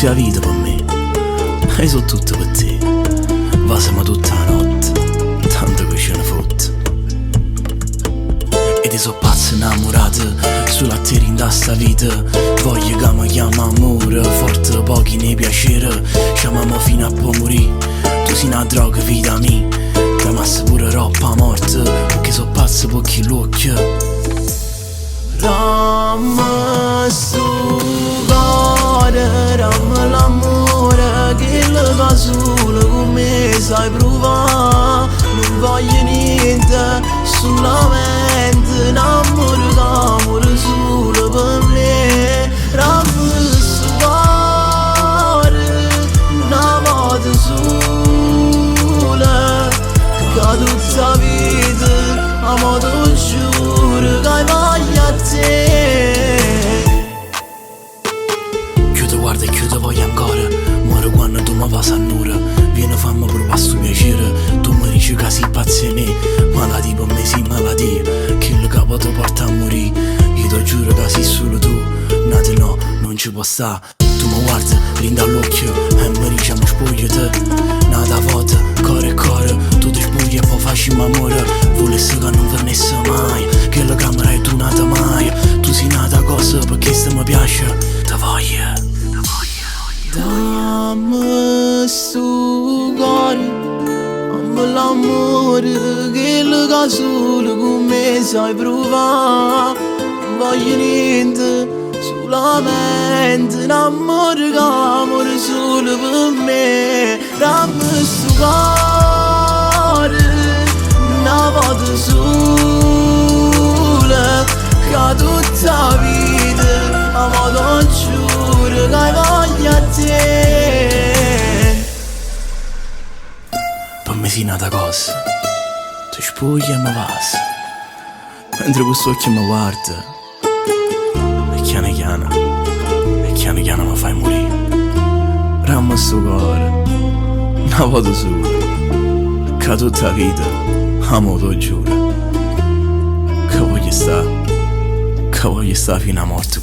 sei la vita per me, e so tutto per te. Vasamo tutta la notte, tanto che ce ne fotte. E ti so pazzo innamorato, solo a te rinda sta vita. Voglio che mi chiama amore, forte pochi ne piacere. Chiamamo fino a poi morire, tu sei una droga vita mia. Da massa pure roppa morte, perché so pazzo pochi l'occhio. Ramma sto cuore, ramma l'amore, che lo fa solo con me sai provare. Non voglio niente, solamente un amore d'amore solo per me. Ramma sto cuore, una volta sola, che tutta la vita amo tu giuro che voglio a te. Chiudo guarda e chiudo voglio ancora, muore quando tu mi passi a nura. Vieni fammi provare sto piacere, tu mi dici che sei pazzo di me. Malattia per me sei malattia, che il capo ti porta a morire. Io ti giuro che sei solo tu, nate no, non ci può sta. Tu mi guardi, rinda l'occhio e mi dici mi spoglio te. Nata volta, cuore e cuore, tu ti spogli e poi facciamo amore. Volessi che non venisse mai, che la camera è tu nata mai. Tu sei nata cosa perché se mi piace, te voglio. Dammi sto cuore, dammi l'amore, che lo fa solo con me sai provare. Non voglio niente, solamente un amore che amore solo per me. Dammi sto cuore, una volta sola, che tutta la vita amo ti giuro che voglio a te. Per me sei nata cosa, ti spogli e mi passa, mentre questo occhio mi guarda. E chiano mi fai morire. Ramma sto cuore, una volta sola, che tutta la vita amo ti giuro che voglio sta fino a morte.